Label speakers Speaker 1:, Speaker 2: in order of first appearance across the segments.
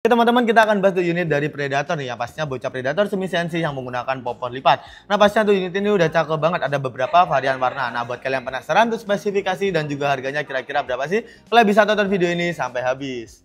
Speaker 1: Oke teman-teman, kita akan bahas tuh unit dari Predator nih, yang pastinya bocah Predator semi CNC yang menggunakan popor lipat. Nah pastinya tuh unit ini udah cakep banget, ada beberapa varian warna. Nah buat kalian penasaran tuh spesifikasi dan juga harganya kira-kira berapa sih? Kalian bisa tonton video ini sampai habis.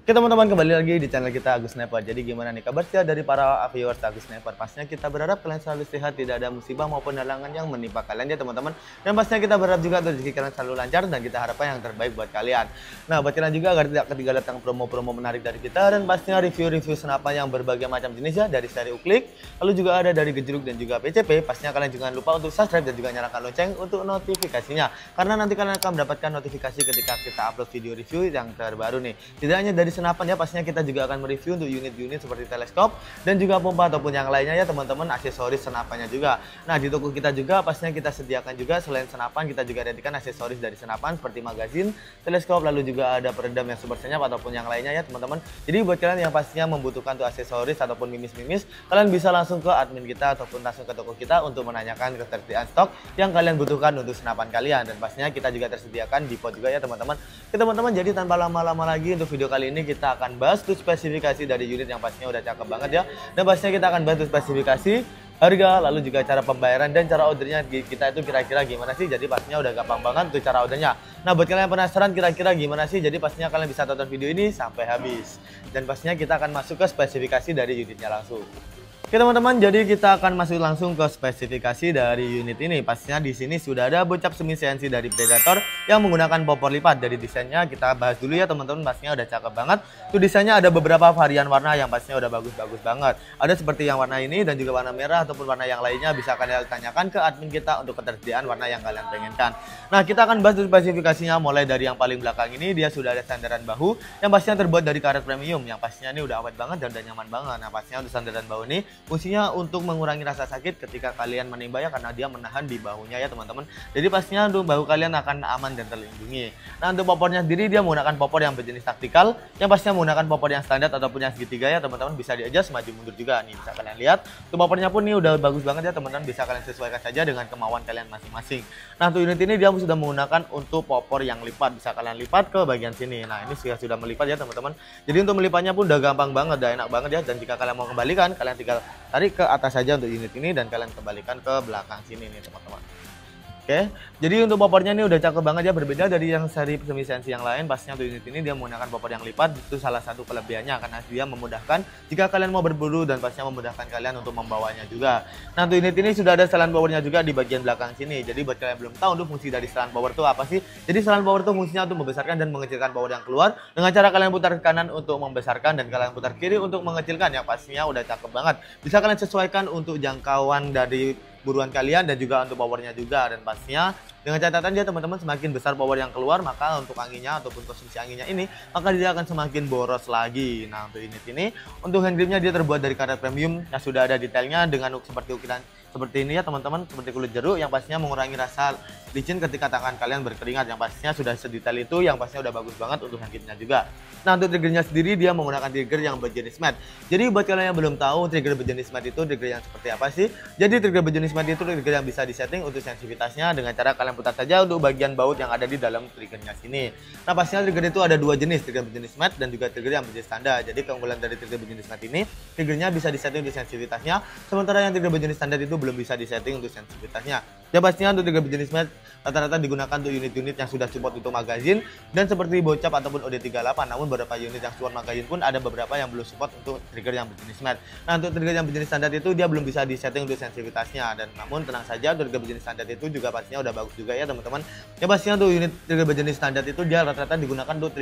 Speaker 1: Oke teman-teman, kembali lagi di channel kita Agus Sniper. Jadi gimana nih kabar dari para viewers Agus Sniper? Pastinya kita berharap kalian selalu sehat, tidak ada musibah maupun halangan yang menimpa kalian ya teman-teman. Dan pastinya kita berharap juga rezeki kalian selalu lancar dan kita harapkan yang terbaik buat kalian. Nah buat kalian juga agar tidak ketinggalan tentang promo-promo menarik dari kita dan pastinya review-review senapan yang berbagai macam jenis ya, dari seri uklik, lalu juga ada dari gejruk dan juga PCP. Pastinya kalian jangan lupa untuk subscribe dan juga nyalakan lonceng untuk notifikasinya, karena nanti kalian akan mendapatkan notifikasi ketika kita upload video review yang terbaru nih. Tidak hanya dari senapan ya, pastinya kita juga akan mereview untuk unit-unit seperti teleskop dan juga pompa ataupun yang lainnya ya teman-teman, aksesoris senapannya juga. Nah di toko kita juga pastinya kita sediakan juga selain senapan, kita juga readykan aksesoris dari senapan seperti magazin, teleskop, lalu juga ada peredam yang super senyap ataupun yang lainnya ya teman-teman. Jadi buat kalian yang pastinya membutuhkan tuh aksesoris ataupun mimis-mimis, kalian bisa langsung ke admin kita ataupun langsung ke toko kita untuk menanyakan ketersediaan stok yang kalian butuhkan untuk senapan kalian. Dan pastinya kita juga tersediakan di pot juga ya teman-teman. Oke teman-teman, jadi tanpa lama-lama lagi untuk video kali ini kita akan bahas tuh spesifikasi dari unit yang pastinya udah cakep banget ya. Dan pastinya kita akan bahas tuh spesifikasi, harga, lalu juga cara pembayaran dan cara ordernya kita itu kira-kira gimana sih. Jadi pastinya udah gampang banget untuk cara ordernya. Nah buat kalian yang penasaran kira-kira gimana sih, jadi pastinya kalian bisa tonton video ini sampai habis. Dan pastinya kita akan masuk ke spesifikasi dari unitnya langsung. Oke teman-teman, jadi kita akan masuk langsung ke spesifikasi dari unit ini. Pastinya di sini sudah ada bocap semi CNC dari Predator yang menggunakan popor lipat. Dari desainnya kita bahas dulu ya teman-teman, pastinya udah cakep banget. Tuh desainnya ada beberapa varian warna yang pastinya udah bagus-bagus banget. Ada seperti yang warna ini dan juga warna merah ataupun warna yang lainnya, bisa kalian tanyakan ke admin kita untuk ketersediaan warna yang kalian pengenkan. Nah kita akan bahas spesifikasinya mulai dari yang paling belakang ini. Dia sudah ada sandaran bahu yang pastinya terbuat dari karet premium, yang pastinya ini udah awet banget dan udah nyaman banget. Nah pastinya untuk sandaran bahu ini fungsinya untuk mengurangi rasa sakit ketika kalian menimba ya, karena dia menahan di bahunya ya teman-teman. Jadi pastinya untuk bahu kalian akan aman dan terlindungi. Nah untuk popornya sendiri dia menggunakan popor yang berjenis taktikal, yang pastinya menggunakan popor yang standar ataupun yang segitiga ya teman-teman. Bisa di-adjust maju mundur juga nih, bisa kalian lihat. Untuk popornya pun ini udah bagus banget ya teman-teman, bisa kalian sesuaikan saja dengan kemauan kalian masing-masing. Nah untuk unit ini dia sudah menggunakan untuk popor yang lipat, bisa kalian lipat ke bagian sini. Nah ini sudah melipat ya teman-teman. Jadi untuk melipatnya pun udah gampang banget, udah enak banget ya. Dan jika kalian mau kembalikan, kalian tinggal tarik ke atas saja untuk unit ini dan kalian kembalikan ke belakang sini nih teman-teman. Oke, jadi untuk popornya ini udah cakep banget ya, berbeda dari yang seri semi CNC yang lain. Pastinya untuk unit ini dia menggunakan popor yang lipat, itu salah satu kelebihannya karena dia memudahkan jika kalian mau berburu dan pastinya memudahkan kalian untuk membawanya juga. Nah untuk unit ini sudah ada setelan powernya juga di bagian belakang sini. Jadi buat kalian yang belum tahu untuk fungsi dari setelan power itu apa sih? Jadi setelan power itu fungsinya untuk membesarkan dan mengecilkan power yang keluar dengan cara kalian putar ke kanan untuk membesarkan dan kalian putar kiri untuk mengecilkan. Yang pastinya udah cakep banget. Bisa kalian sesuaikan untuk jangkauan dari buruan kalian dan juga untuk powernya juga. Dan pastinya dengan catatan dia teman-teman, semakin besar power yang keluar maka untuk anginnya ataupun konsumsi anginnya ini maka dia akan semakin boros lagi. Nah untuk unit ini, untuk hand gripnya dia terbuat dari karet premium yang sudah ada detailnya dengan seperti ukiran seperti ini ya teman-teman, seperti kulit jeruk, yang pastinya mengurangi rasa licin ketika tangan kalian berkeringat. Yang pastinya sudah sedetail itu, yang pastinya udah bagus banget untuk hand gripnya juga. Nah untuk triggernya sendiri dia menggunakan trigger yang berjenis matte. Jadi buat kalian yang belum tahu trigger berjenis matte itu trigger yang seperti apa sih? Jadi trigger berjenis matte itu trigger yang bisa disetting untuk sensitivitasnya dengan cara kalian putar saja untuk bagian baut yang ada di dalam triggernya sini. Nah pastinya trigger itu ada dua jenis, trigger berjenis matte dan juga trigger yang berjenis standar. Jadi keunggulan dari trigger berjenis matte ini, triggernya bisa disetting untuk sensitivitasnya, sementara yang trigger berjenis standar itu belum bisa disetting untuk sensitivitasnya. Ya pastinya untuk trigger berjenis matte rata-rata digunakan untuk unit-unit yang sudah support untuk magazin dan seperti bocap ataupun OD38. Namun beberapa unit yang support magazin pun ada beberapa yang belum support untuk trigger yang berjenis matte. Nah untuk trigger yang berjenis standar itu dia belum bisa disetting untuk sensitivitasnya. Dan namun tenang saja, untuk trigger berjenis standar itu juga pastinya udah bagus juga ya teman-teman. Ya pastinya untuk unit trigger berjenis standar itu dia rata-rata digunakan untuk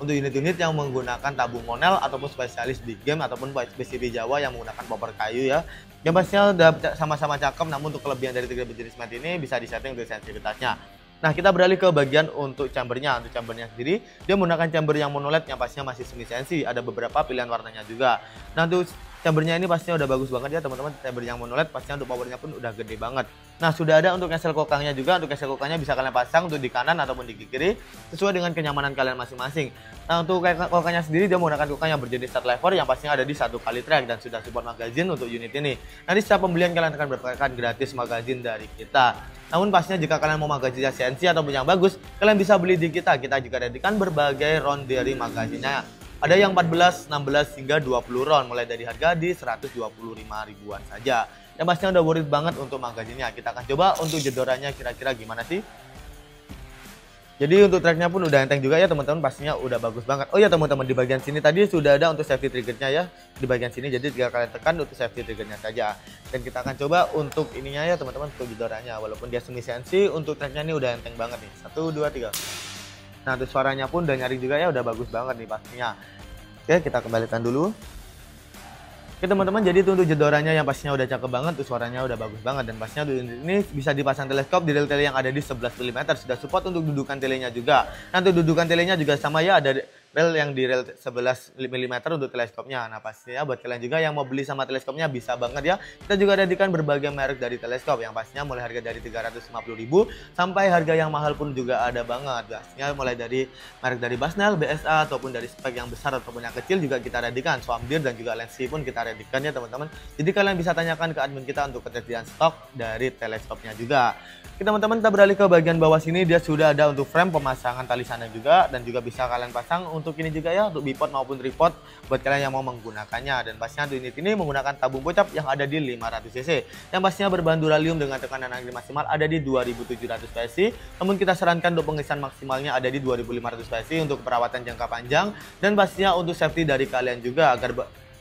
Speaker 1: unit-unit yang menggunakan tabung monel ataupun spesialis big game ataupun PCB Jawa yang menggunakan popor kayu ya. Yang pastinya udah sama-sama cakep, namun untuk kelebihan dari trigger berjenis matte ini bisa disetting untuk sensitivitasnya. Nah kita beralih ke bagian untuk chambernya. Untuk chambernya sendiri dia menggunakan chamber yang monoled yang pastinya masih semi CNC, ada beberapa pilihan warnanya juga. Nah untuk Chambernya ini pastinya udah bagus banget ya teman-teman. Chamber yang monoled pastinya untuk powernya pun udah gede banget. Nah, sudah ada untuk cancel kokangnya juga. Untuk cancel kokangnya bisa kalian pasang untuk di kanan ataupun di kiri sesuai dengan kenyamanan kalian masing-masing. Nah, untuk kokangnya sendiri dia menggunakan kokang yang berjenis start lever yang pastinya ada di 1 kali track dan sudah support magazine untuk unit ini. Nanti setelah pembelian kalian akan mendapatkan gratis magazine dari kita. Namun pastinya jika kalian mau magazine CNC ataupun yang bagus, kalian bisa beli di kita. Kita juga dedikan berbagai round dari magazinnya. Ada yang 14, 16 hingga 20 round mulai dari harga di 125 ribuan saja. Yang pastinya udah worth it banget untuk magazinnya. Kita akan coba untuk jedorannya kira-kira gimana sih. Jadi untuk tracknya pun udah enteng juga ya teman-teman, pastinya udah bagus banget. Oh ya teman-teman, di bagian sini tadi sudah ada untuk safety triggernya ya di bagian sini. Jadi tinggal kalian tekan untuk safety triggernya saja. Dan kita akan coba untuk ininya ya teman-teman, untuk jedorannya. Walaupun dia semi CNC, untuk tracknya ini udah enteng banget nih. 1, 2, 3. Nah, untuk suaranya pun udah nyaring juga ya, udah bagus banget nih pastinya. Oke, kita kembalikan dulu. Oke teman-teman, jadi itu untuk jedorannya yang pastinya udah cakep banget, tuh suaranya udah bagus banget. Dan pastinya ini bisa dipasang teleskop di rel tele yang ada di 11 mm. Sudah support untuk dudukan telenya juga. Nah, untuk dudukan telenya juga sama ya, ada rel yang di rel 11 mm untuk teleskopnya. Nah, pastinya buat kalian juga yang mau beli sama teleskopnya bisa banget ya. Kita juga dedikan berbagai merek dari teleskop yang pastinya mulai harga dari 350.000 sampai harga yang mahal pun juga ada banget. Pastinya mulai dari merek dari Basnel, BSA ataupun dari spek yang besar ataupun yang kecil juga kita dedikan. Swamdir dan juga Lensi pun kita dedikan ya teman-teman. Jadi kalian bisa tanyakan ke admin kita untuk ketersediaan stok dari teleskopnya juga. Oke teman-teman, kita beralih ke bagian bawah sini. Dia sudah ada untuk frame pemasangan tali sana juga, dan juga bisa kalian pasang untuk ini juga ya, untuk bipod maupun tripod buat kalian yang mau menggunakannya. Dan pastinya unit ini menggunakan tabung bocap yang ada di 500 cc yang pastinya berbahan duralium dengan tekanan angin maksimal ada di 2700 PSI. Namun kita sarankan untuk pengisian maksimalnya ada di 2500 PSI untuk perawatan jangka panjang, dan pastinya untuk safety dari kalian juga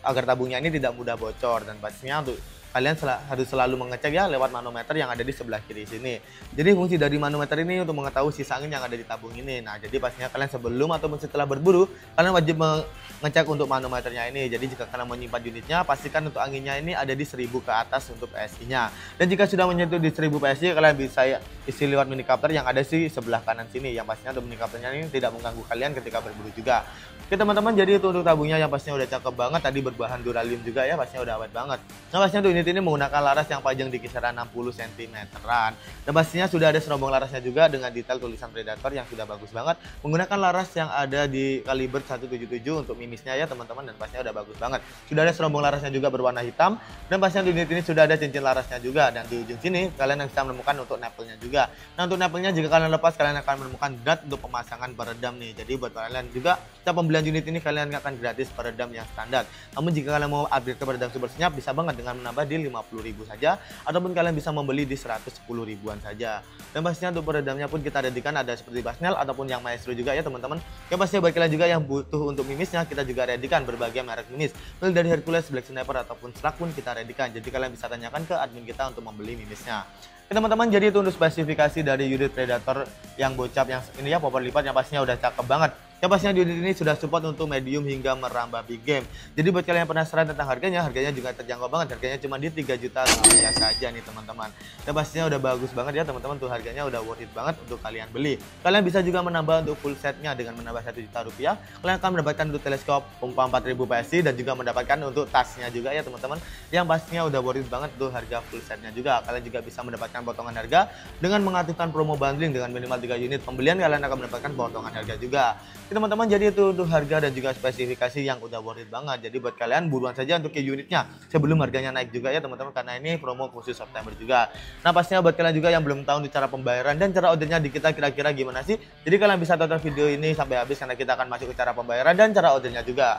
Speaker 1: agar tabungnya ini tidak mudah bocor. Dan pastinya untuk kalian harus selalu mengecek ya lewat manometer yang ada di sebelah kiri sini. Jadi fungsi dari manometer ini untuk mengetahui sisa angin yang ada di tabung ini. Nah, jadi pastinya kalian sebelum ataupun setelah berburu, kalian wajib mengecek untuk manometernya ini. Jadi jika kalian menyimpan unitnya, pastikan untuk anginnya ini ada di 1000 ke atas untuk PSI-nya. Dan jika sudah menyentuh di 1000 PSI, kalian bisa isi lewat mini coupler yang ada di sebelah kanan sini. Yang pastinya untuk mini couplernya ini tidak mengganggu kalian ketika berburu juga. Oke teman-teman, jadi itu untuk tabungnya yang pastinya udah cakep banget. Tadi berbahan duralium juga ya, pastinya udah awet banget. Nah, pastinya untuk unit ini menggunakan laras yang panjang di kisaran 60 cm-an. Dan pastinya sudah ada serombong larasnya juga dengan detail tulisan Predator yang sudah bagus banget. Menggunakan laras yang ada di kaliber 177 untuk mimisnya ya teman-teman, dan pastinya udah bagus banget. Sudah ada serombong larasnya juga berwarna hitam, dan pastinya di unit ini sudah ada cincin larasnya juga. Dan di ujung sini kalian bisa menemukan untuk nempelnya juga. Nah, untuk nempelnya jika kalian lepas, kalian akan menemukan nut untuk pemasangan peredam nih. Jadi buat kalian juga, kita pembelian unit ini kalian akan gratis peredam yang standar. Namun jika kalian mau upgrade ke peredam super senyap, bisa banget dengan menambah di 50.000 saja, ataupun kalian bisa membeli di 110 ribuan saja. Dan pastinya untuk peredamnya pun kita dedikan ada seperti Basnel ataupun yang Maestro juga ya teman-teman. Yang pastinya buat kalian juga yang butuh untuk mimisnya, kita juga dedikan berbagai merek mimis, mulai dari Hercules, Black Sniper ataupun Slug pun kita dedikan. Jadi kalian bisa tanyakan ke admin kita untuk membeli mimisnya. Teman-teman, jadi itu untuk spesifikasi dari unit Predator yang bocap yang ini ya, power lipat yang pastinya udah cakep banget. Yang pastinya di unit ini sudah support untuk medium hingga merambah big game. Jadi buat kalian yang penasaran tentang harganya juga terjangkau banget. Harganya cuma di 3 juta rupiah saja nih teman-teman. Dan pastinya udah bagus banget ya teman-teman, tuh harganya udah worth it banget untuk kalian beli. Kalian bisa juga menambah untuk full setnya dengan menambah 1 juta rupiah. Kalian akan mendapatkan untuk teleskop pompa 4000 PSI dan juga mendapatkan untuk tasnya juga ya teman-teman. Yang pastinya udah worth it banget tuh harga full setnya juga. Kalian juga bisa mendapatkan potongan harga dengan mengaktifkan promo bundling dengan minimal 3 unit pembelian, kalian akan mendapatkan potongan harga juga. Teman-teman, jadi itu untuk harga dan juga spesifikasi yang udah worth it banget. Jadi buat kalian buruan saja untuk ke unitnya sebelum harganya naik juga ya teman-teman, karena ini promo khusus September juga. Nah, pastinya buat kalian juga yang belum tahu untuk cara pembayaran dan cara ordernya di kita kira-kira gimana sih, jadi kalian bisa tonton video ini sampai habis karena kita akan masuk ke cara pembayaran dan cara ordernya juga.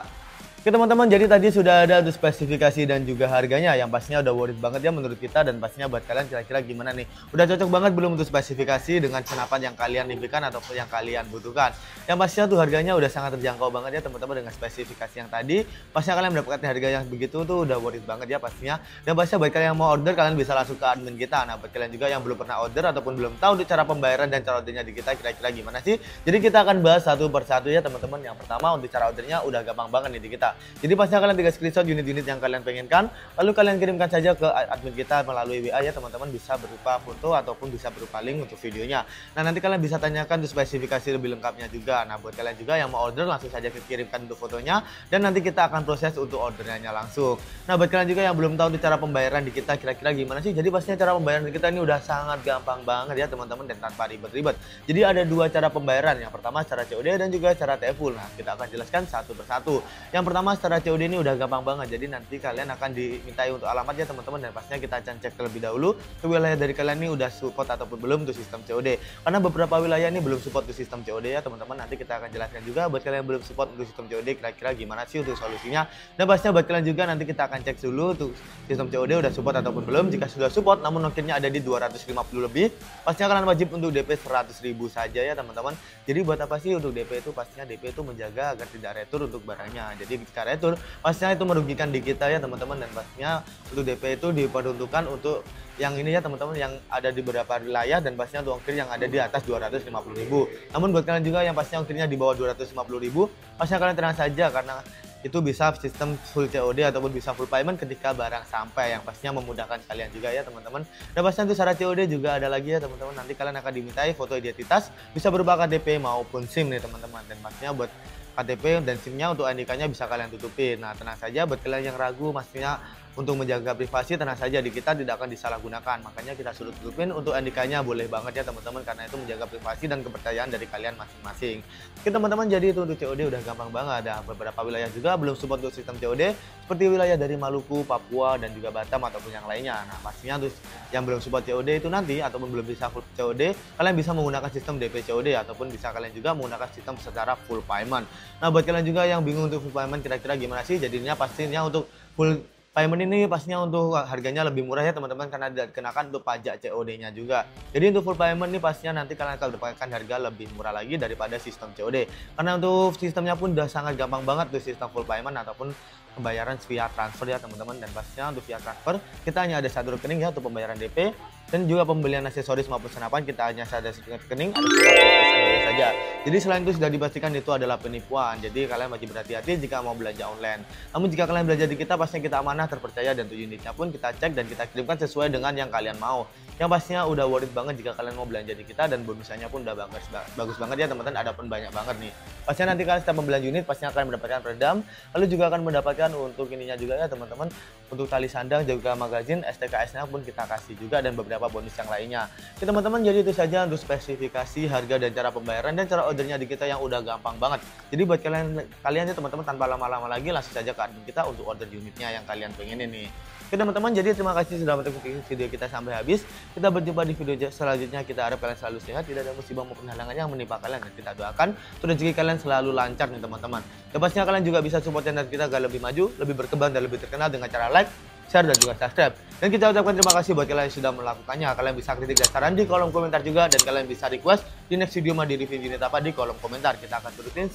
Speaker 1: Oke teman-teman, jadi tadi sudah ada untuk spesifikasi dan juga harganya yang pastinya udah worth it banget ya menurut kita. Dan pastinya buat kalian kira-kira gimana nih, udah cocok banget belum untuk spesifikasi dengan senapan yang kalian impikan ataupun yang kalian butuhkan. Yang pastinya tuh harganya udah sangat terjangkau banget ya teman-teman dengan spesifikasi yang tadi. Pastinya kalian mendapatkan harga yang begitu tuh udah worth it banget ya pastinya. Dan pastinya buat kalian yang mau order, kalian bisa langsung ke admin kita. Nah, buat kalian juga yang belum pernah order ataupun belum tahu untuk cara pembayaran dan cara ordernya di kita kira-kira gimana sih, jadi kita akan bahas satu persatu ya teman-teman. Yang pertama untuk cara ordernya udah gampang banget nih di kita. saja. Jadi pastinya kalian tinggal screenshot unit-unit yang kalian penginkan, lalu kalian kirimkan saja ke admin kita melalui WA ya teman-teman, bisa berupa foto ataupun bisa berupa link untuk videonya. Nah nanti kalian bisa tanyakan untuk spesifikasi lebih lengkapnya juga. Nah buat kalian juga yang mau order langsung saja kirimkan untuk fotonya dan nanti kita akan proses untuk ordernya langsung. Nah buat kalian juga yang belum tahu cara pembayaran di kita kira-kira gimana sih, jadi pastinya cara pembayaran di kita ini udah sangat gampang banget ya teman-teman dan tanpa ribet-ribet. Jadi ada dua cara pembayaran, yang pertama cara COD dan juga cara TFUL. Nah kita akan jelaskan satu persatu. Yang pertama secara COD ini udah gampang banget, jadi nanti kalian akan dimintai untuk alamat ya teman-teman, dan pastinya kita akan cek terlebih dahulu ke wilayah dari kalian ini udah support ataupun belum untuk sistem COD, karena beberapa wilayah ini belum support untuk sistem COD ya teman-teman. Nanti kita akan jelaskan juga buat kalian yang belum support untuk sistem COD kira-kira gimana sih untuk solusinya, dan pastinya buat kalian juga nanti kita akan cek dulu untuk sistem COD udah support ataupun belum. Jika sudah support namun ongkirnya ada di 250 lebih, pastinya kalian wajib untuk DP 100.000 saja ya teman-teman. Jadi buat apa sih untuk DP itu? Pastinya DP itu menjaga agar tidak retur untuk barangnya. Jadi jika retur pastinya itu merugikan di kita ya teman-teman, dan pastinya untuk DP itu diperuntukkan untuk yang ini ya teman-teman, yang ada di beberapa wilayah, dan pastinya untuk ongkir yang ada di atas 250.000. Namun buat kalian juga yang pastinya ongkirnya di bawah 250.000, pastinya kalian tenang saja karena itu bisa sistem full COD ataupun bisa full payment ketika barang sampai, yang pastinya memudahkan kalian juga ya teman-teman. Dan pastinya untuk syarat COD juga ada lagi ya teman-teman, nanti kalian akan dimintai foto identitas bisa berupa KTP maupun SIM nih teman-teman, dan pastinya buat KTP dan SIM-nya untuk NIK-nya bisa kalian tutupin. Nah tenang saja buat kalian yang ragu pastinya untuk menjaga privasi, tenang saja di kita tidak akan disalahgunakan, makanya kita suruh tutupin. Untuk NIK-nya boleh banget ya teman-teman, karena itu menjaga privasi dan kepercayaan dari kalian masing-masing. Oke teman-teman, jadi itu untuk COD udah gampang banget. Ada beberapa wilayah juga belum support untuk sistem COD, seperti wilayah dari Maluku, Papua, dan juga Batam ataupun yang lainnya. Nah pastinya untuk yang belum support COD itu nanti ataupun belum bisa full COD, kalian bisa menggunakan sistem DP COD ataupun bisa kalian juga menggunakan sistem secara full payment. Nah buat kalian juga yang bingung untuk full payment kira-kira gimana sih, jadinya pastinya untuk full payment ini pastinya untuk harganya lebih murah ya teman-teman, karena dikenakan untuk pajak COD-nya juga. Jadi untuk full payment ini pastinya nanti kalian akan mendapatkan harga lebih murah lagi daripada sistem COD. Karena untuk sistemnya pun udah sangat gampang banget untuk sistem full payment ataupun pembayaran via transfer ya teman-teman. Dan pastinya untuk via transfer kita hanya ada satu rekening ya untuk pembayaran DP, dan juga pembelian aksesoris maupun senapan kita hanya ada satu rekening, ada saja. Jadi selain itu sudah dipastikan itu adalah penipuan. Jadi kalian wajib berhati-hati jika mau belanja online. Namun jika kalian belanja di kita pastinya kita amanah, terpercaya, dan untuk unitnya pun kita cek dan kita kirimkan sesuai dengan yang kalian mau. Yang pastinya udah worth it banget jika kalian mau belanja di kita, dan bonusnya pun udah bagus banget ya teman-teman, ada pun banyak banget nih. Pastinya nanti kalian setiap membelanja unit pastinya akan mendapatkan peredam, lalu juga akan mendapatkan untuk ininya juga ya teman-teman, untuk tali sandang juga magazin, STKS-nya pun kita kasih juga, dan beberapa bonus yang lainnya. Oke teman-teman, jadi itu saja untuk spesifikasi, harga, dan cara pembayaran dan cara ordernya di kita yang udah gampang banget. Jadi buat kalian ya teman-teman, tanpa lama-lama lagi langsung saja ke admin kita untuk order unitnya yang kalian pengen ini. Oke teman-teman, jadi terima kasih sudah menonton video kita sampai habis. Kita berjumpa di video selanjutnya. Kita harap kalian selalu sehat, tidak ada musibah maupun halangan yang menimpa kalian, dan kita doakan rezeki kalian selalu lancar nih teman-teman. Dan pastinya kalian juga bisa support channel kita agar lebih maju, lebih berkembang, dan lebih terkenal dengan cara like, share, dan juga subscribe. Dan kita ucapkan terima kasih buat kalian yang sudah melakukannya. Kalian bisa kritik dan saran di kolom komentar juga, dan kalian bisa request di next video mau di review unit apa di kolom komentar. Kita akan turutin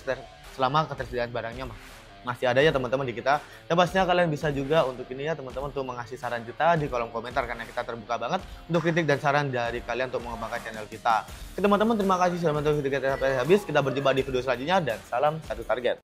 Speaker 1: selama ketersediaan barangnya masih ada ya teman-teman di kita. Dan pastinya kalian bisa juga untuk ini ya teman-teman, untuk mengasih saran kita di kolom komentar, karena kita terbuka banget untuk kritik dan saran dari kalian untuk mengembangkan channel kita. Oke teman-teman, terima kasih sudah menonton video kita sampai habis. Kita berjumpa di video selanjutnya, dan salam satu target.